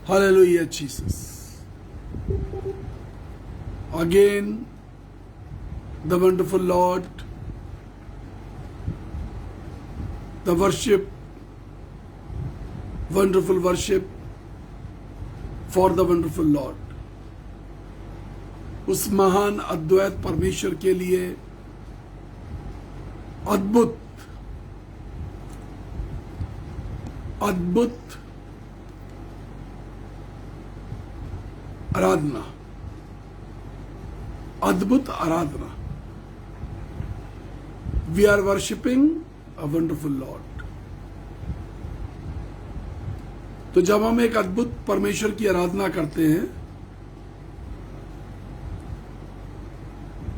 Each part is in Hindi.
Hallelujah, Jesus. Again, the wonderful Lord, the worship, wonderful worship for the wonderful Lord. उस महान अद्वैत परमेश्वर के लिए अद्भुत अद्भुत आराधना, अद्भुत आराधना. We are worshipping a wonderful Lord. तो जब हम एक अद्भुत परमेश्वर की आराधना करते हैं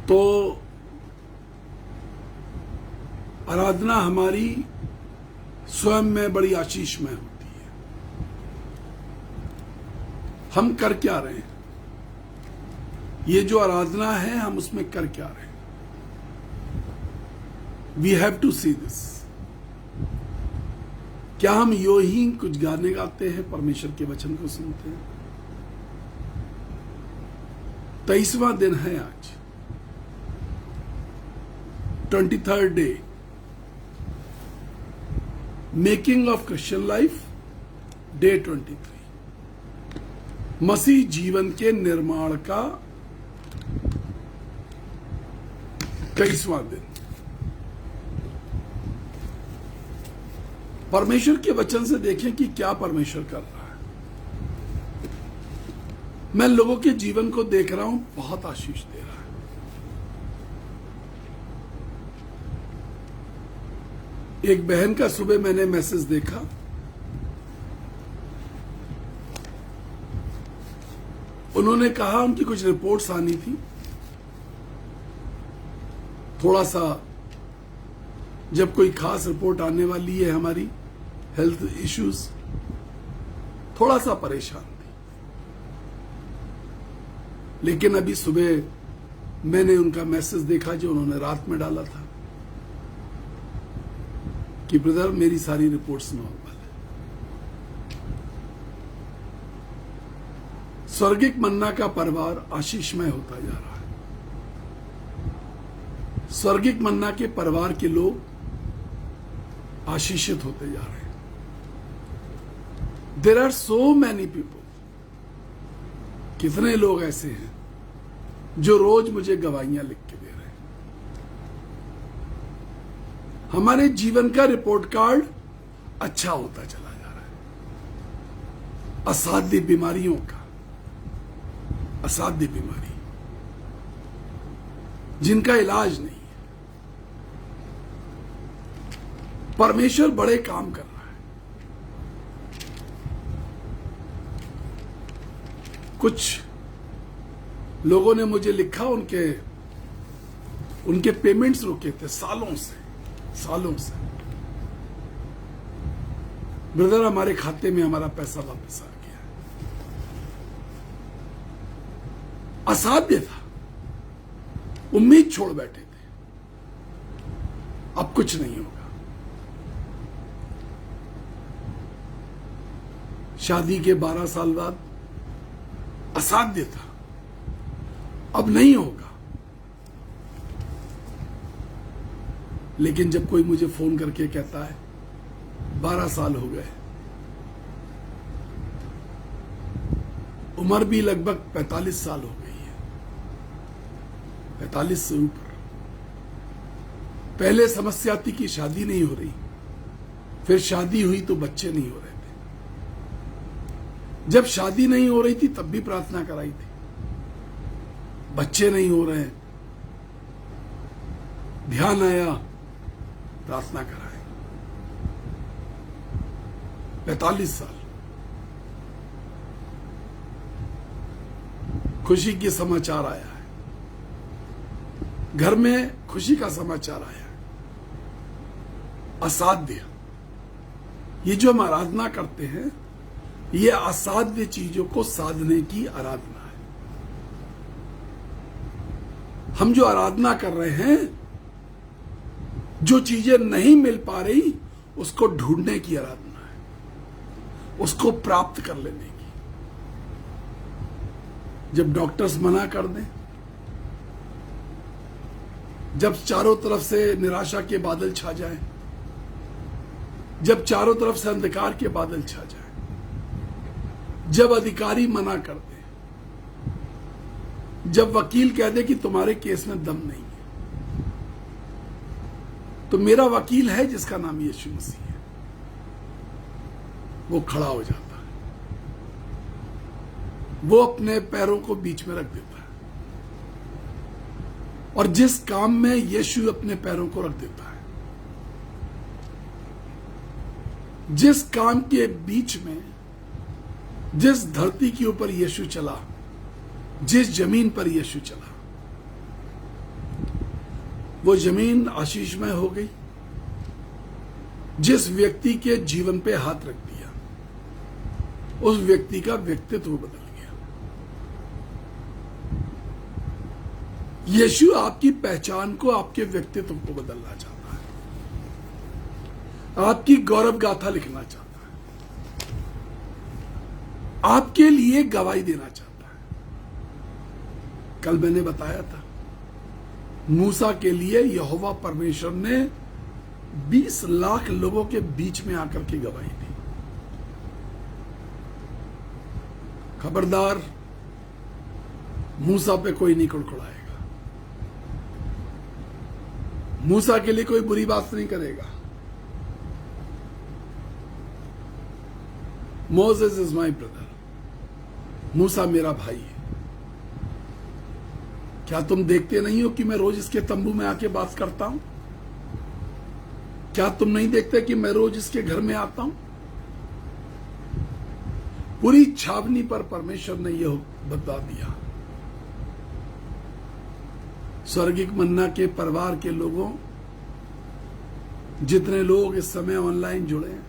तो आराधना हमारी स्वयं में बड़ी आशीषमय होती है. हम कर क्या रहे हैं? ये जो आराधना है, हम उसमें कर क्या रहे हैं? We have to see this. क्या हम यो ही कुछ गाने गाते हैं, परमेश्वर के वचन को सुनते हैं? 23वां दिन है आज, 23rd day, making of Christian life, day 23. मसीह जीवन के निर्माण का 23वां दिन. परमेश्वर के वचन से देखें कि क्या परमेश्वर कर रहा है. मैं लोगों के जीवन को देख रहा हूं, बहुत आशीष दे रहा है. एक बहन का सुबह मैंने मैसेज देखा, उन्होंने कहा उनकी कुछ रिपोर्ट्स आनी थी, थोड़ा सा जब कोई खास रिपोर्ट आने वाली है, हमारी हेल्थ इश्यूज, थोड़ा सा परेशान थी. लेकिन अभी सुबह मैंने उनका मैसेज देखा जो उन्होंने रात में डाला था कि ब्रदर मेरी सारी रिपोर्ट्स नॉर्मल है. स्वर्गिक मन्ना का परिवार आशीषमय होता जा रहा है. स्वर्गिक मन्ना के परिवार के लोग आशीषित होते जा रहे हैं. There are so many people. कितने लोग ऐसे हैं जो रोज मुझे गवाहियां लिख के दे रहे हैं. हमारे जीवन का रिपोर्ट कार्ड अच्छा होता चला जा रहा है. असाध्य बीमारियों का, असाध्य बीमारी जिनका इलाज नहीं है. परमेश्वर बड़े काम कर रहा है. कुछ लोगों ने मुझे लिखा, उनके पेमेंट्स रुके थे सालों से. ब्रदर हमारे खाते में हमारा पैसा वापस आ गया. असाध्य था, उम्मीद छोड़ बैठे थे, अब कुछ नहीं होगा. शादी के 12 साल बाद असाध्य था, अब नहीं होगा. लेकिन जब कोई मुझे फोन करके कहता है 12 साल हो गए, उम्र भी लगभग 45 साल हो गई है, 45 से ऊपर. पहले समस्या थी कि शादी नहीं हो रही, फिर शादी हुई तो बच्चे नहीं हो रहे थे. जब शादी नहीं हो रही थी तब भी प्रार्थना कराई थी, बच्चे नहीं हो रहे हैं, ध्यान आया, प्रार्थना कराई. 45 साल. खुशी के समाचार आया है, घर में खुशी का समाचार आया है. असाध्य, ये जो हम आराधना करते हैं, ये असाध्य चीजों को साधने की आराधना है. हम जो आराधना कर रहे हैं, जो चीजें नहीं मिल पा रही उसको ढूंढने की आराधना है, उसको प्राप्त कर लेने की. जब डॉक्टर्स मना कर दें, जब चारों तरफ से निराशा के बादल छा जाएं, जब चारों तरफ से अंधकार के बादल छा जाएं, जब अधिकारी मना कर दे, जब वकील कह दे कि तुम्हारे केस में दम नहीं है, तो मेरा वकील है जिसका नाम यीशु मसीह है, वो खड़ा हो जाता है, वो अपने पैरों को बीच में रख देता है, और जिस काम में यीशु अपने पैरों को रख देता है, जिस काम के बीच में, जिस धरती के ऊपर यीशु चला, जिस जमीन पर यीशु चला, वो जमीन आशीषमय हो गई। जिस व्यक्ति के जीवन पे हाथ रख दिया, उस व्यक्ति का व्यक्तित्व बदल गया। यीशु आपकी पहचान को, आपके व्यक्तित्व को बदलना चाहता है, आपकी गौरव गाथा लिखना चाहता है, आपके लिए गवाही देना चाहता है। कल मैंने बताया था, मूसा के लिए यहोवा परमेश्वर ने 20 लाख लोगों के बीच में आकर के गवाही दी। खबरदार, मूसा पे कोई नहीं कुड़कुड़ाएगा, मूसा के लिए कोई बुरी बात नहीं करेगा। मोसेस इज माई ब्रदर, मूसा मेरा भाई है। क्या तुम देखते नहीं हो कि मैं रोज इसके तंबू में आके बात करता हूं? क्या तुम नहीं देखते कि मैं रोज इसके घर में आता हूं? पूरी छावनी पर परमेश्वर ने यह बता दिया। स्वर्गिक मन्ना के परिवार के लोगों, जितने लोग इस समय ऑनलाइन जुड़े हैं,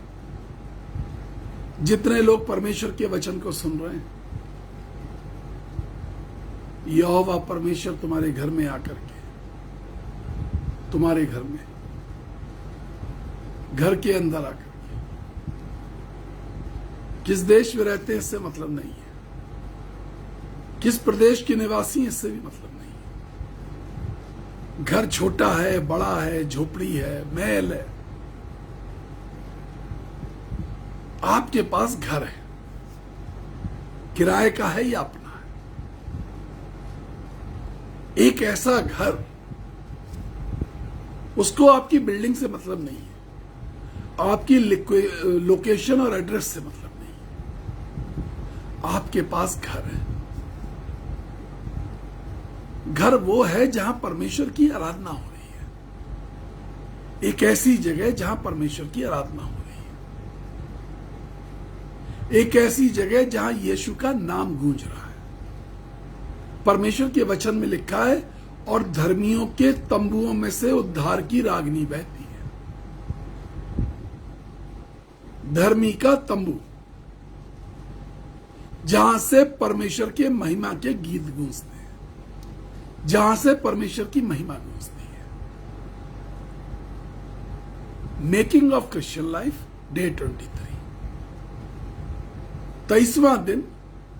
जितने लोग परमेश्वर के वचन को सुन रहे हैं, यहोवा परमेश्वर तुम्हारे घर में आकर के, तुम्हारे घर में, घर के अंदर आकर के, किस देश में रहते हैं इससे मतलब नहीं है, किस प्रदेश के निवासी इससे भी मतलब नहीं है। घर छोटा है, बड़ा है, झोपड़ी है, महल है, आपके पास घर है, किराए का है या अपना? एक ऐसा घर, उसको आपकी बिल्डिंग से मतलब नहीं है, आपकी लोकेशन और एड्रेस से मतलब नहीं है, आपके पास घर है। घर वो है जहां परमेश्वर की आराधना हो रही है, एक ऐसी जगह जहां परमेश्वर की आराधना हो रही है, एक ऐसी जगह जहां यीशु का नाम गूंज रहा है। परमेश्वर के वचन में लिखा है, और धर्मियों के तंबुओं में से उद्धार की रागनी बहती है। धर्मी का तंबू, जहां से परमेश्वर के महिमा के गीत गूंजते हैं, जहां से परमेश्वर की महिमा गूंजती है। Making of Christian life day 23, 23वां दिन,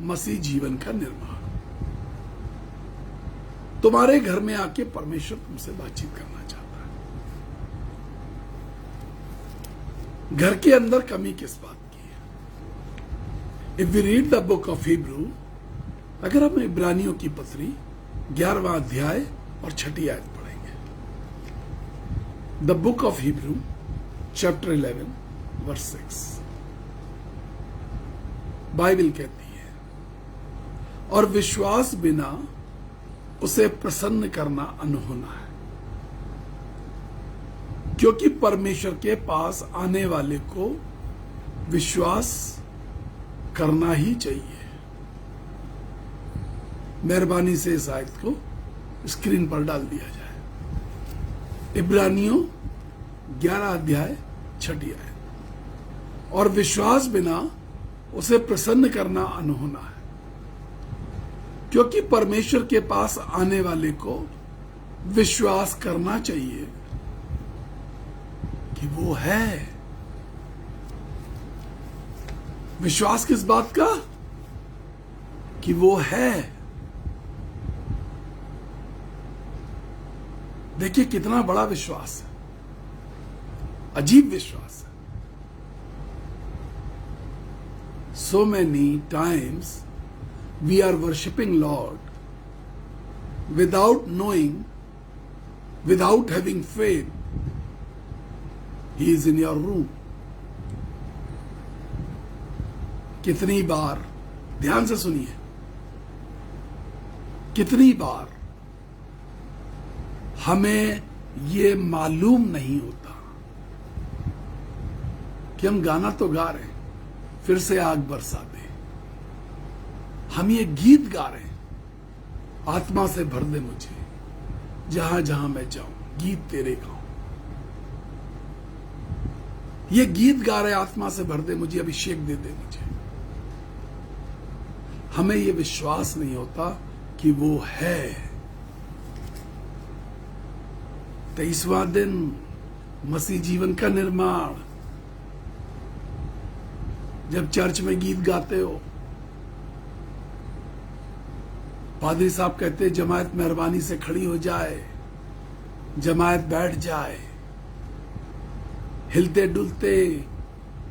मसीह जीवन का निर्माण। तुम्हारे घर में आके परमेश्वर तुमसे बातचीत करना चाहता है। घर के अंदर कमी किस बात की है? If we read the book of Hebrew, अगर हम इब्रानियों की पत्री 11वां अध्याय और 6ठी आयत पढ़ेंगे, the book of Hebrew chapter 11 verse 6, Bible कहती है, और विश्वास बिना उसे प्रसन्न करना अनहोना है, क्योंकि परमेश्वर के पास आने वाले को विश्वास करना ही चाहिए। मेहरबानी से इस आयत को स्क्रीन पर डाल दिया जाए। इब्रानियों 11 अध्याय 6ठी आयत, और विश्वास बिना उसे प्रसन्न करना अनहोना है, क्योंकि परमेश्वर के पास आने वाले को विश्वास करना चाहिए कि वो है। विश्वास किस बात का? कि वो है। देखिए कितना बड़ा विश्वास है, अजीब विश्वास है। So many times we are worshipping Lord without knowing, without having faith, He is in your room. कितनी बार, ध्यान से सुनिए, कितनी बार हमें ये मालूम नहीं होता कि हम गाना तो गा रहे हैं, फिर से आग बरसा दे, हम ये गीत गा रहे हैं, आत्मा से भर दे मुझे, जहां जहां मैं जाऊं गीत तेरे गाऊं। ये गीत गा रहे, आत्मा से भर दे मुझे, अभिषेक दे दे मुझे। हमें ये विश्वास नहीं होता कि वो है। 23वां दिन मसीह जीवन का निर्माण। जब चर्च में गीत गाते हो, पादरी साहब कहते हैं जमायत मेहरबानी से खड़ी हो जाए, जमायत बैठ जाए। हिलते डुलते,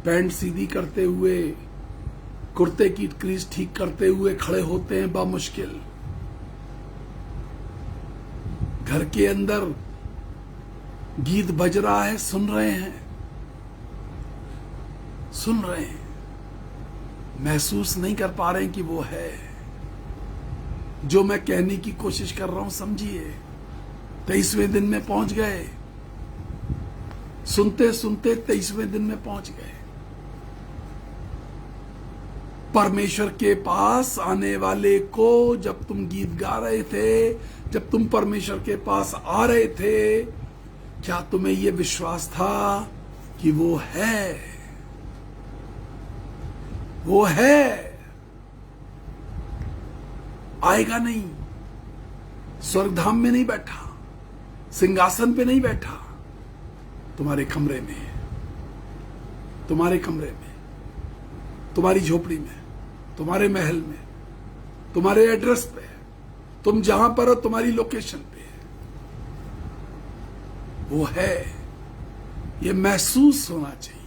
पैंट सीधी करते हुए, कुर्ते की क्रीज ठीक करते हुए खड़े होते हैं बामुश्किल। घर के अंदर गीत बज रहा है, सुन रहे हैं, सुन रहे हैं, महसूस नहीं कर पा रहे हैं कि वो है। जो मैं कहने की कोशिश कर रहा हूं समझिए। 23वें दिन में पहुंच गए, सुनते सुनते 23वें दिन में पहुंच गए। परमेश्वर के पास आने वाले को जब तुम गीत गा रहे थे, जब तुम परमेश्वर के पास आ रहे थे, क्या तुम्हें यह विश्वास था कि वो है? वो है, आएगा नहीं, स्वर्गधाम में नहीं बैठा, सिंहासन पे नहीं बैठा, तुम्हारे कमरे में, तुम्हारे कमरे में, तुम्हारी झोपड़ी में, तुम्हारे महल में, तुम्हारे एड्रेस पे, तुम जहां पर हो, तुम्हारी लोकेशन पे वो है। ये महसूस होना चाहिए,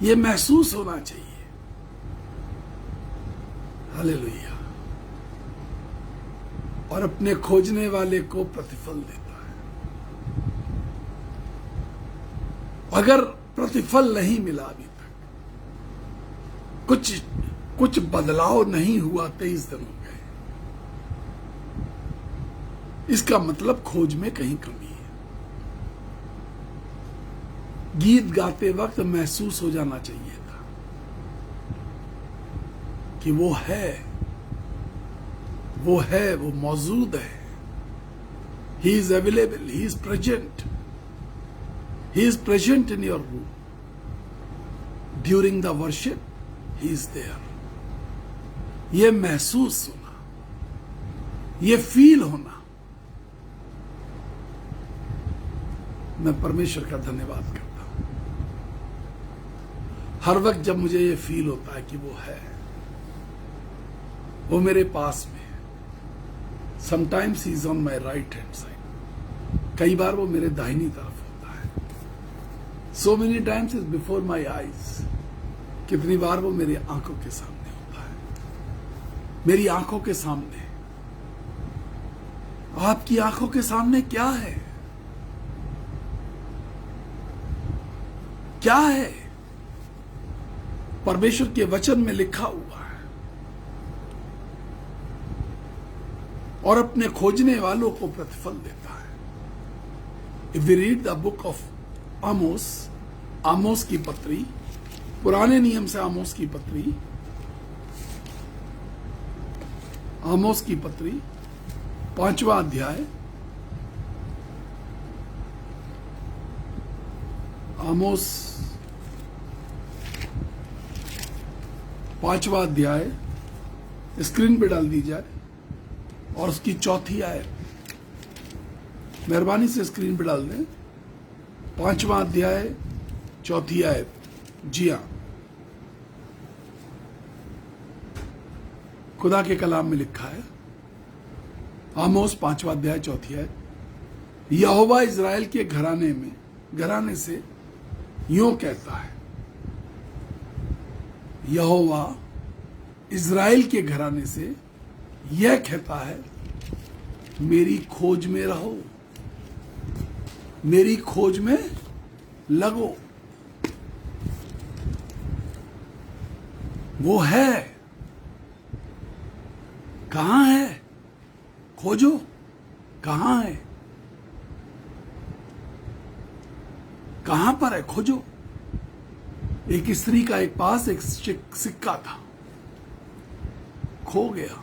ये महसूस होना चाहिए। हालेलुया। और अपने खोजने वाले को प्रतिफल देता है। अगर प्रतिफल नहीं मिला अभी तक, कुछ बदलाव नहीं हुआ, 23 दिन हो गए, इसका मतलब खोज में कहीं कमी है। गीत गाते वक्त महसूस हो जाना चाहिए था कि वो है, वो है, वो मौजूद है। He is available, he is present, he is present in your room during the worship, he is there. ये महसूस होना, ये फील होना, मैं परमेश्वर का धन्यवाद करता हूं। हर वक्त जब मुझे ये फील होता है कि वो है, वो मेरे पास में है। Sometimes he is on my right hand side, कई बार वो मेरे दाहिनी तरफ होता है। So many times is before my eyes, कितनी बार वो मेरी आंखों के सामने होता है, मेरी आंखों के सामने। आपकी आंखों के सामने क्या है? क्या है? परमेश्वर के वचन में लिखा हुआ है। और अपने खोजने वालों को प्रतिफल देता है। If we read the book of Amos, Amos की पत्री, पुराने नियम से आमोस की पत्री, आमोस की पत्री 5वां अध्याय, आमोस 5वां अध्याय स्क्रीन पे डाल दी जाए और उसकी 4थी आयत, मेहरबानी से स्क्रीन पे डाल दें। 5वां अध्याय 4थी आयत। जी हां, खुदा के कलाम में लिखा है, आमोस 5वां अध्याय 4थी आयत। यहोवा इज़राइल के घराने से यूं कहता है, यहोवा इज़राइल के घराने से यह कहता है, मेरी खोज में रहो, मेरी खोज में लगो। वो है, कहां है? खोजो, कहां है? कहां पर है? खोजो। एक स्त्री का एक पास एक सिक्का था, खो गया।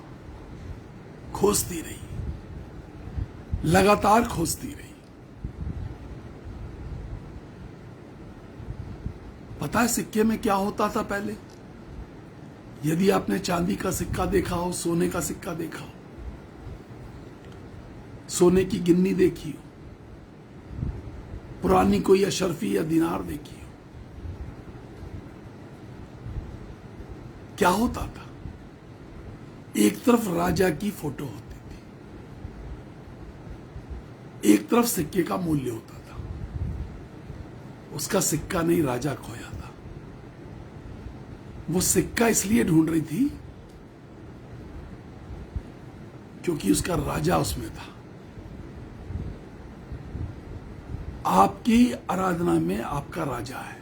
खोजती रही, लगातार खोजती रही। पता है सिक्के में क्या होता था पहले? यदि आपने चांदी का सिक्का देखा हो, सोने का सिक्का देखा हो, सोने की गिन्नी देखी हो, पुरानी कोई अशरफी या दिनार देखी हो, क्या होता था? एक तरफ राजा की फोटो होती थी, एक तरफ सिक्के का मूल्य होता था। उसका सिक्का नहीं, राजा खोया था। वो सिक्का इसलिए ढूंढ रही थी क्योंकि उसका राजा उसमें था। आपकी आराधना में आपका राजा है,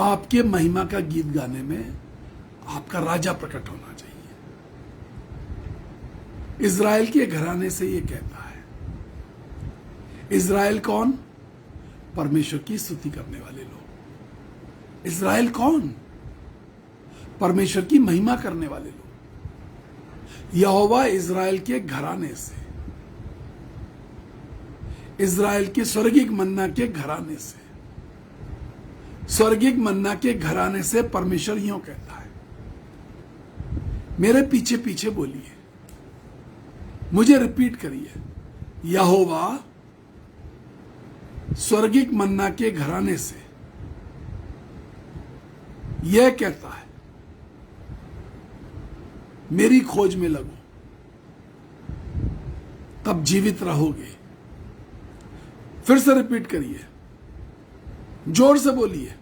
आपके महिमा का गीत गाने में आपका राजा प्रकट होना चाहिए। इज़राइल के घराने से ये कहता है। इज़राइल कौन? परमेश्वर की स्तुति करने वाले लोग। इज़राइल कौन? परमेश्वर की महिमा करने वाले लोग। यहोवा इज़राइल के घराने से, इज़राइल के स्वर्गिक मन्ना के घराने से, स्वर्गिक मन्ना के घराने से परमेश्वर यूं कहता है। मेरे पीछे पीछे बोलिए, मुझे रिपीट करिए। यहोवा स्वर्गिक मन्ना के घराने से यह कहता है, मेरी खोज में लगो, तब जीवित रहोगे। फिर से रिपीट करिए, जोर से बोलिए,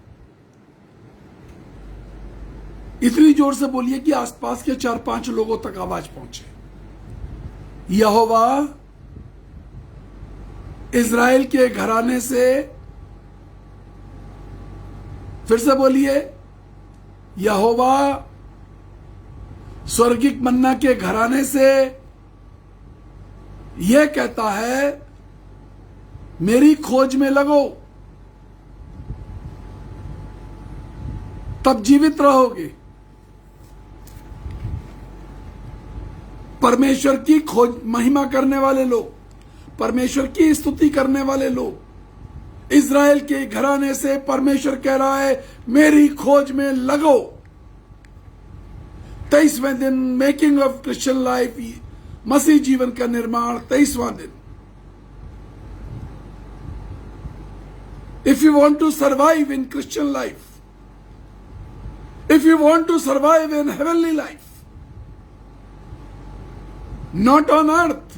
इतनी जोर से बोलिए कि आसपास के 4-5 लोगों तक आवाज पहुंचे। यहोवा इज़राइल के घराने से, फिर से बोलिए, यहोवा स्वर्गिक मन्ना के घराने से यह कहता है, मेरी खोज में लगो, तब जीवित रहोगे। परमेश्वर की खोज, महिमा करने वाले लोग, परमेश्वर की स्तुति करने वाले लोग, इज़राइल के घराने से परमेश्वर कह रहा है, मेरी खोज में लगो। 23वें दिन, मेकिंग ऑफ क्रिश्चियन लाइफ, मसीह जीवन का निर्माण, 23वां दिन। If you want to survive in Christian life, if you want to survive in heavenly life, not on earth,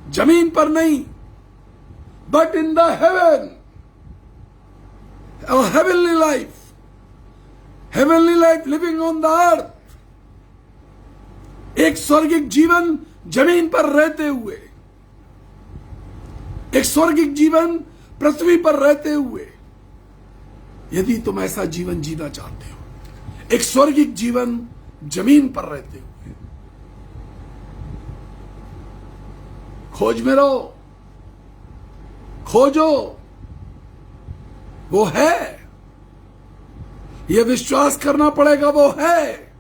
जमीन पर नहीं, but in the heaven, a heavenly life living on the earth, एक स्वर्गिक जीवन जमीन पर रहते हुए, एक स्वर्गिक जीवन पृथ्वी पर रहते हुए। यदि तुम ऐसा जीवन जीना चाहते हो, एक स्वर्गिक जीवन जमीन पर रहते हुए, खोज में रहो, खोजो। वो है, यह विश्वास करना पड़ेगा, वो है,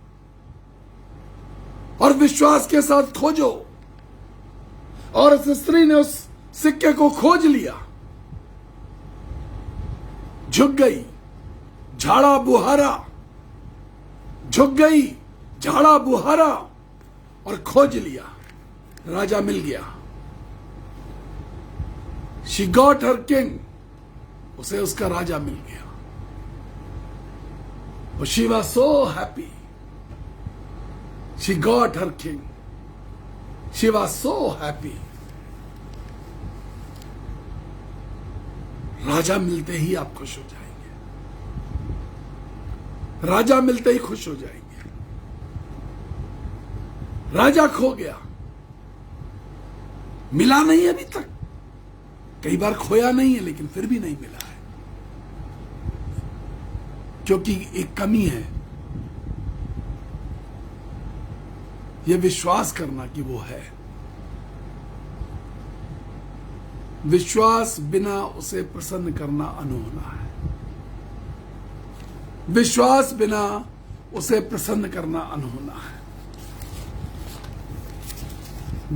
और विश्वास के साथ खोजो। और उस स्त्री ने उस सिक्के को खोज लिया, झुक गई, झाड़ा बुहारा, झुक गई, झाड़ा बुहारा, और खोज लिया। राजा मिल गया। शी गॉट हर किंग, उसे उसका राजा मिल गया। और she was so happy, she got her king, she was so happy. राजा मिलते ही आप खुश हो जाएंगे, राजा मिलते ही खुश हो जाएंगे। राजा खो गया, मिला नहीं अभी तक, कई बार खोया नहीं है लेकिन फिर भी नहीं मिला है, क्योंकि एक कमी है, यह विश्वास करना कि वो है। विश्वास बिना उसे प्रसन्न करना अनहोना है। विश्वास बिना उसे प्रसन्न करना अनहोना है।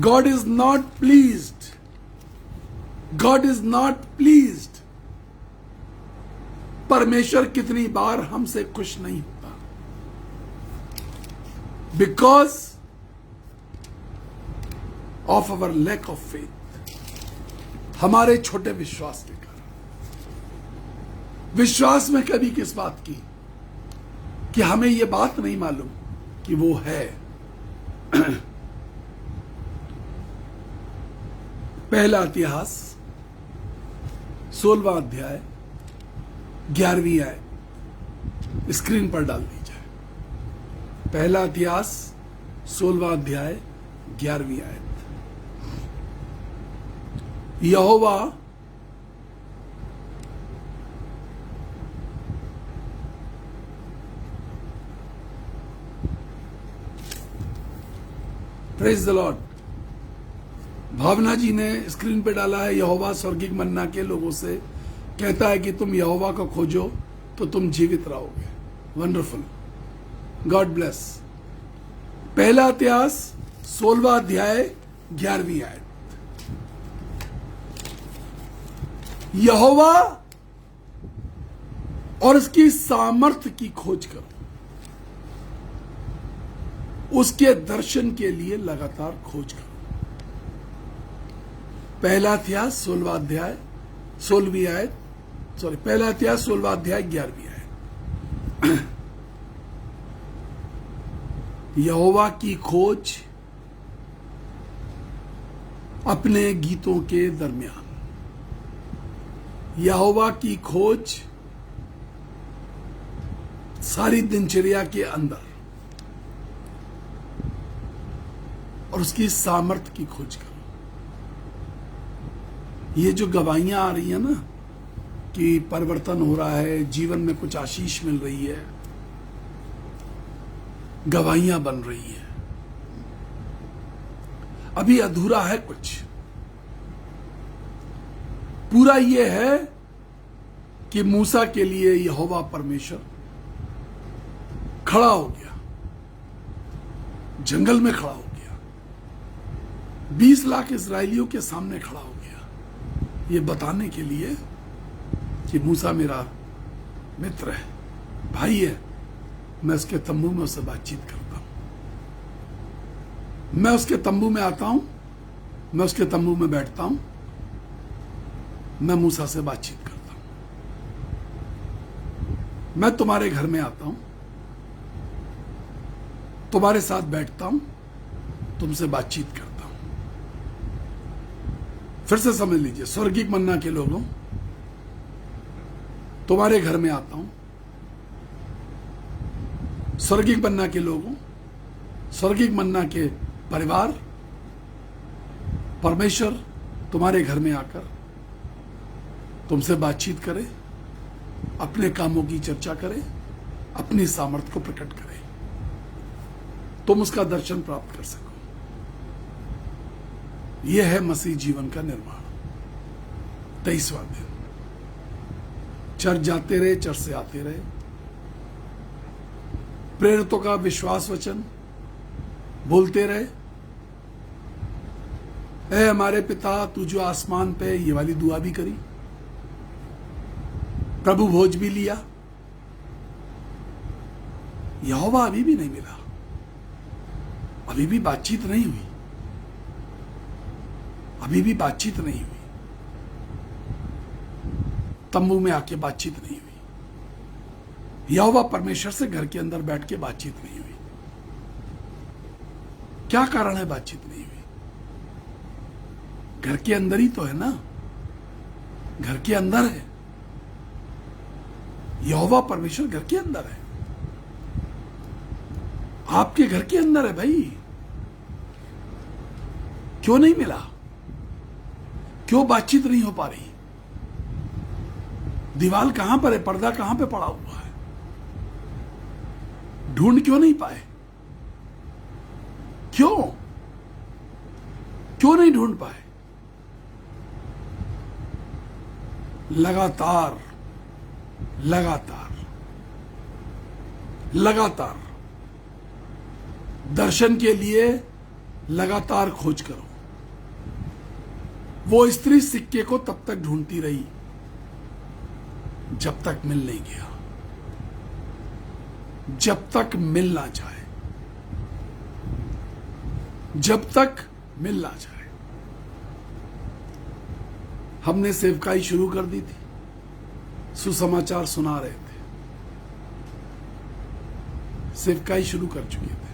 God is not pleased. God is not pleased. परमेश्वर कितनी बार हमसे खुश नहीं होता, because of our lack of faith, हमारे छोटे विश्वास के कारण। विश्वास में कभी किस बात की कि हमें यह बात नहीं मालूम कि वो है। पहला इतिहास 16वां अध्याय 11वीं आयत स्क्रीन पर डाल दी जाए। पहला इतिहास 16वां अध्याय 11वीं आयत। यहोवा प्रेज द लॉर्ड। भावना जी ने स्क्रीन पे डाला है, यहोवा स्वर्गिक मन्ना के लोगों से कहता है कि तुम यहोवा को खोजो तो तुम जीवित रहोगे। Wonderful, God bless. पहला इतिहास 16वां अध्याय 11वीं आयत। यहोवा और उसकी सामर्थ्य की खोज करो, उसके दर्शन के लिए लगातार खोज करो। पहला इतिहास 16वां अध्याय 16वीं आयत, सॉरी पहला इतिहास 16वां अध्याय 11वीं आयत। यहोवा की खोज अपने गीतों के दरमियान। यहोवा की खोज सारी दिनचर्या के अंदर और उसकी सामर्थ्य की खोज करो। ये जो गवाहियां आ रही है ना कि परिवर्तन हो रहा है, जीवन में कुछ आशीष मिल रही है, गवाहियां बन रही है, अभी अधूरा है कुछ। पूरा ये है कि मूसा के लिए यहोवा परमेश्वर खड़ा हो गया, जंगल में खड़ा हो गया, 20 लाख इस्राएलियों के सामने खड़ा हो गया, ये बताने के लिए कि मूसा मेरा मित्र है, भाई है, मैं उसके तंबू में उससे बातचीत करता हूं, मैं उसके तंबू में आता हूं, मैं उसके तंबू में बैठता हूं, मैं मूसा से बातचीत करता हूं, मैं तुम्हारे घर में आता हूं, तुम्हारे साथ बैठता हूं, तुमसे बातचीत करता हूं। फिर से समझ लीजिए, स्वर्गिक मन्ना के लोगों, तुम्हारे घर में आता हूं, स्वर्गिक मन्ना के लोगों, स्वर्गिक मन्ना के परिवार, परमेश्वर तुम्हारे घर में आकर तुमसे बातचीत करे, अपने कामों की चर्चा करे, अपनी सामर्थ्य को प्रकट करे, तुम उसका दर्शन प्राप्त कर सको। यह है मसीह जीवन का निर्माण। 23वां दिन। चर्च जाते रहे, चर्च से आते रहे, प्रेरितों का विश्वास वचन बोलते रहे। ऐ हमारे पिता तू जो आसमान पे, ये वाली दुआ भी करी, प्रभु भोज भी लिया। यहोवा अभी भी नहीं मिला, अभी भी बातचीत नहीं हुई, अभी भी बातचीत नहीं हुई, तंबू में आके बातचीत नहीं हुई, यहोवा परमेश्वर से घर के अंदर बैठ के बातचीत नहीं हुई। क्या कारण है बातचीत नहीं हुई? घर के अंदर ही तो है ना, घर के अंदर है। यहोवा परमेश्वर घर के अंदर है, आपके घर के अंदर है भाई। क्यों नहीं मिला? क्यों बातचीत नहीं हो पा रही? दीवार कहां पर है? पर्दा कहां पे पड़ा हुआ है? ढूंढ क्यों नहीं पाए? क्यों क्यों नहीं ढूंढ पाए? लगातार लगातार लगातार दर्शन के लिए लगातार खोज करो। वो स्त्री सिक्के को तब तक ढूंढती रही जब तक मिल नहीं गया, जब तक मिल ना जाए, जब तक मिल ना जाए। हमने सेवकाई शुरू कर दी थी, सुसमाचार सुना रहे थे, सेवकाई शुरू कर चुके थे।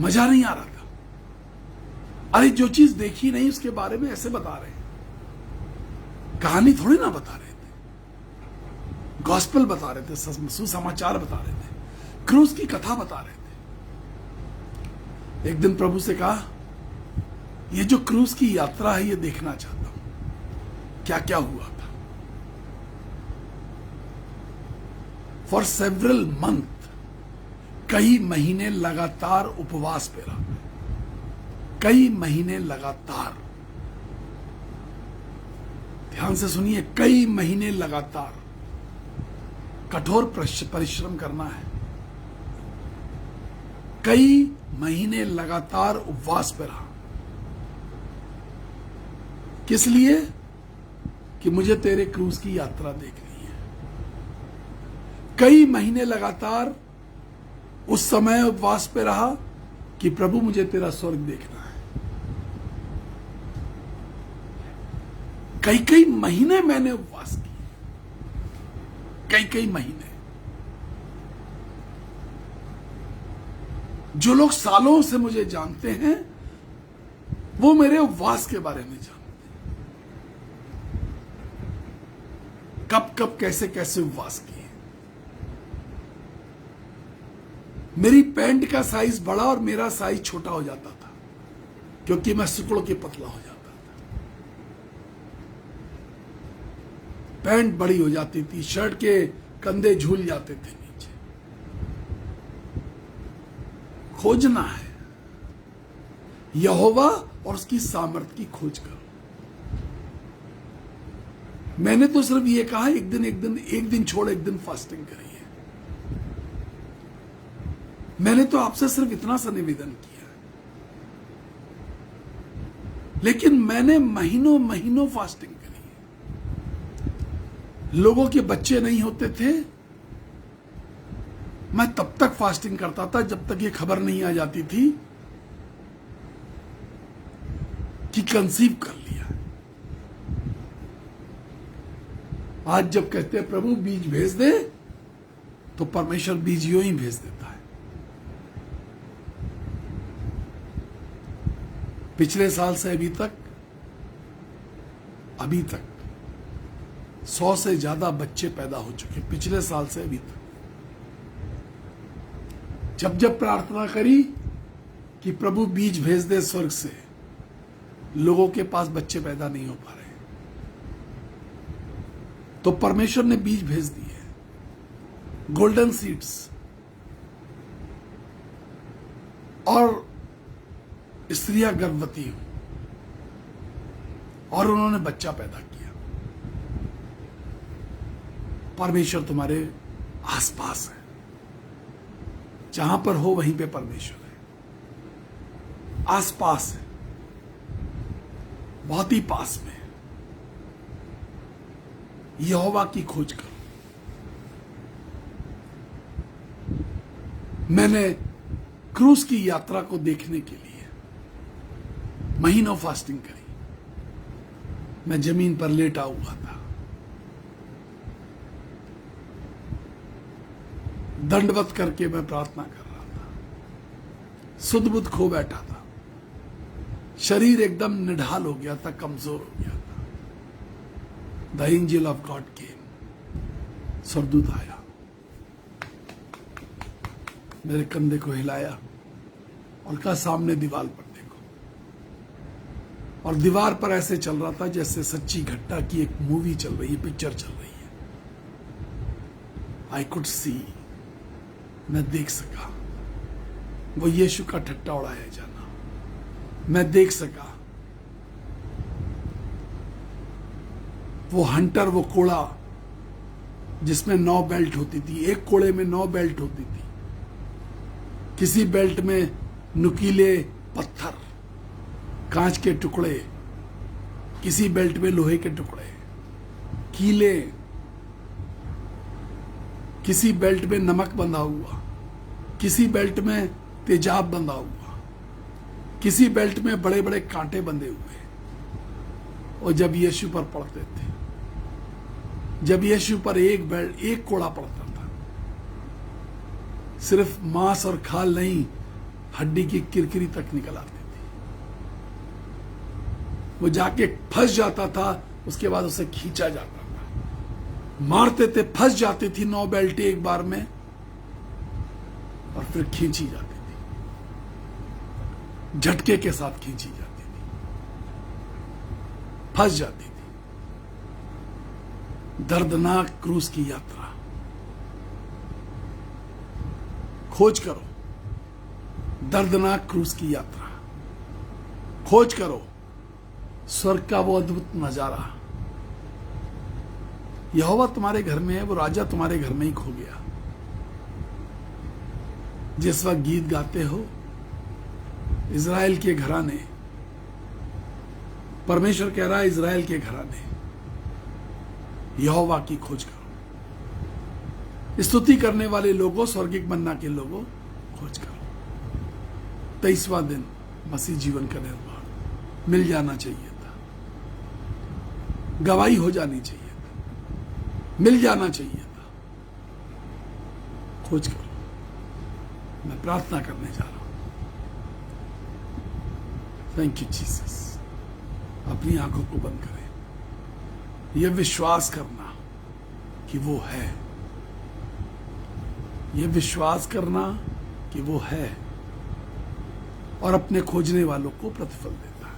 मजा नहीं आ रहा था। अरे जो चीज देखी नहीं उसके बारे में ऐसे बता रहे हैं, कहानी थोड़ी ना बता रहे थे, गॉस्पेल बता रहे थे, सुसमाचार बता रहे थे, क्रूस की कथा बता रहे थे। एक दिन प्रभु से कहा, ये जो क्रूस की यात्रा है ये देखना चाहता हूं, क्या क्या हुआ था। फॉर सेवरल मंथ, कई महीने लगातार उपवास पे रहा, कई महीने लगातार, ध्यान से सुनिए, कई महीने लगातार कठोर परिश्रम करना है। कई महीने लगातार उपवास पे रहा। किस लिए? कि मुझे तेरे क्रूस की यात्रा देखनी है। कई महीने लगातार उस समय उपवास पे रहा कि प्रभु मुझे तेरा स्वर्ग देखना है। कई कई महीने मैंने उपवास किए, कई कई महीने। जो लोग सालों से मुझे जानते हैं वो मेरे उपवास के बारे में जानते हैं, कब कब कैसे कैसे उपवास किए। मेरी पैंट का साइज बड़ा और मेरा साइज छोटा हो जाता था क्योंकि मैं सिकुड़ के पतला हो जाता था। पैंट बड़ी हो जाती थी, शर्ट के कंधे झूल जाते थे नीचे। खोजना है यहोवा और उसकी सामर्थ की खोज करो। मैंने तो सिर्फ ये कहा एक दिन छोड़ एक दिन फास्टिंग करिए। मैंने तो आपसे सिर्फ इतना सा निवेदन किया, लेकिन मैंने महीनों महीनों फास्टिंग करी। लोगों के बच्चे नहीं होते थे, मैं तब तक फास्टिंग करता था जब तक ये खबर नहीं आ जाती थी कि कंसीव कर लिया। आज जब कहते हैं प्रभु बीज भेज दे, तो परमेश्वर बीज यूं ही भेज देता है। पिछले साल से अभी तक 100 से ज्यादा बच्चे पैदा हो चुके। पिछले साल से अभी तक जब जब प्रार्थना करी कि प्रभु बीज भेज दे स्वर्ग से, लोगों के पास बच्चे पैदा नहीं हो पा रहे, तो परमेश्वर ने बीज भेज दिए, गोल्डन सीड्स, और स्त्रियां गर्भवती हुई और उन्होंने बच्चा पैदा किया। परमेश्वर तुम्हारे आसपास है, जहां पर हो वहीं पे परमेश्वर है, आसपास है, बहुत ही पास में। यहोवा की खोज करो। मैंने क्रूस की यात्रा को देखने के लिए महीनों फास्टिंग करी। मैं जमीन पर लेटा हुआ था, दंडवत करके मैं प्रार्थना कर रहा था, सुध बुध खो बैठा था, शरीर एकदम निढाल हो गया था, कमजोर हो गया था। द एंजल ऑफ गॉड केम, स्वर्गदूत आया, मेरे कंधे को हिलाया और कहा सामने दीवार पर देखो। और दीवार पर ऐसे चल रहा था जैसे सच्ची घटना की एक मूवी चल रही है, पिक्चर चल रही है। आई कुड सी, मैं देख सका वो यीशु का ठट्टा उड़ाया जाना, मैं देख सका वो हंटर, वो कोड़ा जिसमें 9 बेल्ट होती थी, एक कोड़े में 9 बेल्ट होती थी। किसी बेल्ट में नुकीले पत्थर, कांच के टुकड़े, किसी बेल्ट में लोहे के टुकड़े, कीले, किसी बेल्ट में नमक बंधा हुआ, किसी बेल्ट में तेजाब बंधा हुआ, किसी बेल्ट में बड़े बड़े कांटे बंधे हुए। और जब यीशु पर पड़ते थे, जब यीशु पर एक कोड़ा पड़ता था, सिर्फ मांस और खाल नहीं, हड्डी की किरकिरी तक निकल आती थी। वो जाके फंस जाता था, उसके बाद उसे खींचा जाता था। मारते थे, फंस जाती थी 9 बेल्ट एक बार में, और फिर खींची जाती थी, झटके के साथ खींची जाती थी, फंस जाती थी। दर्दनाक क्रूस की यात्रा, खोज करो दर्दनाक क्रूस की यात्रा, खोज करो स्वर्ग का वो अद्भुत नजारा। यहोवा तुम्हारे घर में है, वो राजा तुम्हारे घर में ही खो गया। जिस वक्त गीत गाते हो, इज़राइल के घराने, परमेश्वर कह रहा है इज़राइल के घराने, यहोवा की खोज करो। स्तुति करने वाले लोगों, स्वर्गिक मन्ना के लोगों, खोज करो। 23वां दिन मसीह जीवन का निर्माण मिल जाना चाहिए था, गवाही हो जानी चाहिए था, मिल जाना चाहिए था। खोज करो। मैं प्रार्थना करने जा रहा हूं। Thank you Jesus. अपनी आंखों को बंद करें। यह विश्वास करना कि वो है, यह विश्वास करना कि वो है और अपने खोजने वालों को प्रतिफल देता है।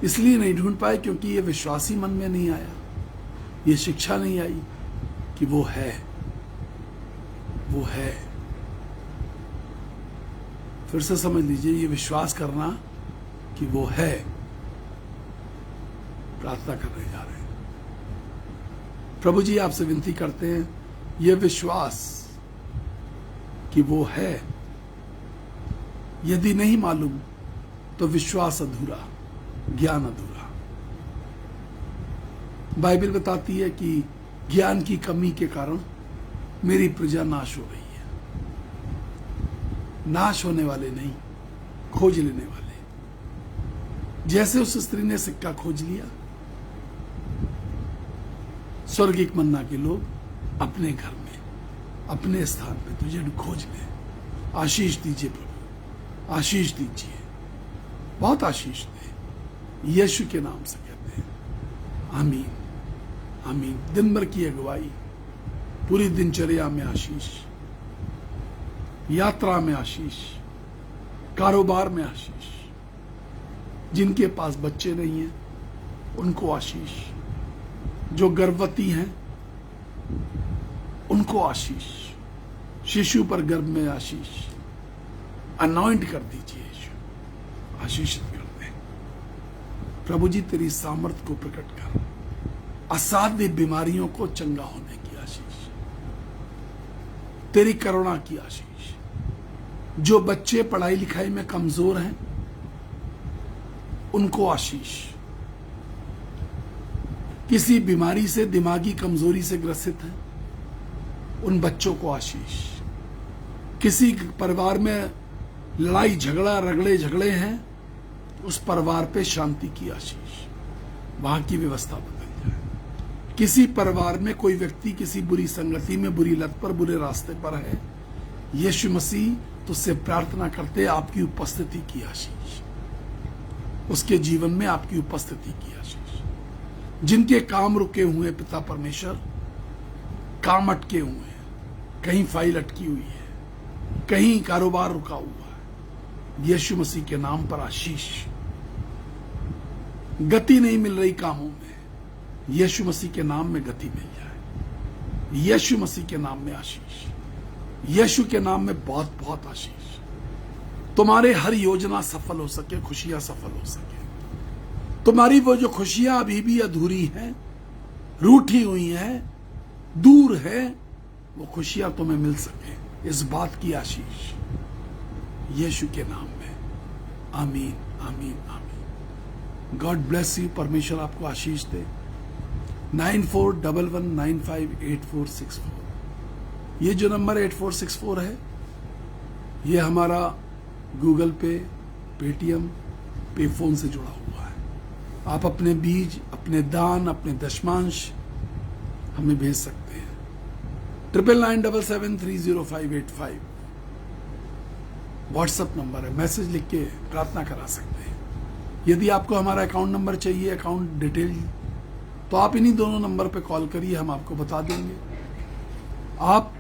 इसलिए नहीं ढूंढ पाए क्योंकि यह विश्वास ही मन में नहीं आया, यह शिक्षा नहीं आई कि वो है, वो है। फिर से समझ लीजिए, यह विश्वास करना कि वो है। प्रार्थना करने जा रहे हैं। प्रभु जी, आपसे विनती करते हैं, यह विश्वास कि वो है, यदि नहीं मालूम तो विश्वास अधूरा, ज्ञान अधूरा। बाइबल बताती है कि ज्ञान की कमी के कारण मेरी प्रजा नाश हो रही है। नाश होने वाले नहीं, खोज लेने वाले। जैसे उस स्त्री ने सिक्का खोज लिया, स्वर्गिक मन्ना के लोग अपने घर में, अपने स्थान पे तुझे खोज ले। आशीष दीजिए प्रभु, आशीष दीजिए, बहुत आशीष दे। यीशु के नाम से कहते हैं आमीन, आमीन। दिन भर की अगुवाई, पूरी दिनचर्या में आशीष, यात्रा में आशीष, कारोबार में आशीष। जिनके पास बच्चे नहीं हैं उनको आशीष, जो गर्भवती हैं उनको आशीष, शिशु पर गर्भ में आशीष। अनॉइंट कर दीजिए यीशु, आशीषित कर दे। प्रभु जी, तेरी सामर्थ को प्रकट कर, असाध्य बीमारियों को चंगा होने की आशीष, तेरी करुणा की आशीष। जो बच्चे पढ़ाई लिखाई में कमजोर हैं उनको आशीष। किसी बीमारी से, दिमागी कमजोरी से ग्रसित हैं उन बच्चों को आशीष। किसी परिवार में लड़ाई झगड़ा, रगड़े झगड़े हैं, उस परिवार पे शांति की आशीष, वहां की व्यवस्था बदल जाए। किसी परिवार में कोई व्यक्ति किसी बुरी संगति में, बुरी लत पर, बुरे रास्ते पर है, यीशु मसीह तो उससे प्रार्थना करते आपकी उपस्थिति की आशीष, उसके जीवन में आपकी उपस्थिति की आशीष। जिनके काम रुके हुए पिता परमेश्वर, काम अटके हुए हैं, कहीं फाइल अटकी हुई है, कहीं कारोबार रुका हुआ है, यीशु मसीह के नाम पर आशीष। गति नहीं मिल रही कामों में, यीशु मसीह के नाम में गति मिल जाए। यीशु मसीह के नाम में आशीष, यीशु के नाम में बहुत बहुत आशीष। तुम्हारे हर योजना सफल हो सके, खुशियां सफल हो सके। तुम्हारी वो जो खुशियां अभी भी अधूरी हैं, रूठी हुई हैं, दूर है, वो खुशियां तुम्हें मिल सके, इस बात की आशीष यीशु के नाम में। आमीन आमीन आमीन। God bless you. परमेश्वर आपको आशीष दे। 9411958464 ये जो नंबर 8464 है, ये हमारा गूगल पे, पेटीएम, पे फोन से जुड़ा हुआ है। आप अपने बीज, अपने दान, अपने दशमांश हमें भेज सकते हैं। 9997730585 व्हाट्सएप नंबर है। मैसेज लिख के प्रार्थना करा सकते हैं। यदि आपको हमारा अकाउंट नंबर चाहिए, अकाउंट डिटेल, तो आप इन्हीं दोनों नंबर पे कॉल करिए, हम आपको बता देंगे। आप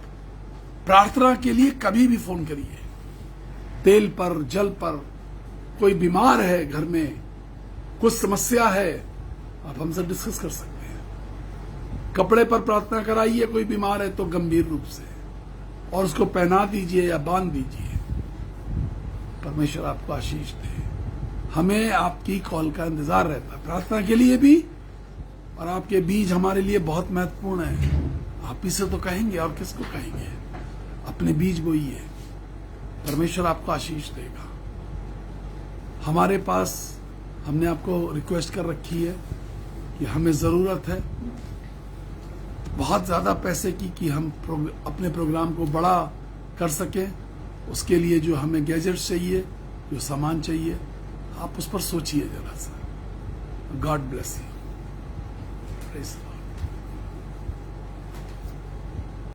प्रार्थना के लिए कभी भी फोन करिए। तेल पर, जल पर, कोई बीमार है घर में, कुछ समस्या है, आप हमसे डिस्कस कर सकते हैं। कपड़े पर प्रार्थना कराइए, कोई बीमार है तो गंभीर रूप से, और उसको पहना दीजिए या बांध दीजिए। परमेश्वर आपको आशीष दे। हमें आपकी कॉल का इंतजार रहता है प्रार्थना के लिए भी, और आपके बीज हमारे लिए बहुत महत्वपूर्ण है। आप इसे तो कहेंगे, और किसको कहेंगे? अपने बीज बोइए, परमेश्वर आपको आशीष देगा। हमारे पास हमने आपको रिक्वेस्ट कर रखी है कि हमें जरूरत है बहुत ज्यादा पैसे की, कि हम अपने प्रोग्राम को बड़ा कर सकें। उसके लिए जो हमें गैजेट्स चाहिए, जो सामान चाहिए, आप उस पर सोचिए जरा सा। God bless you.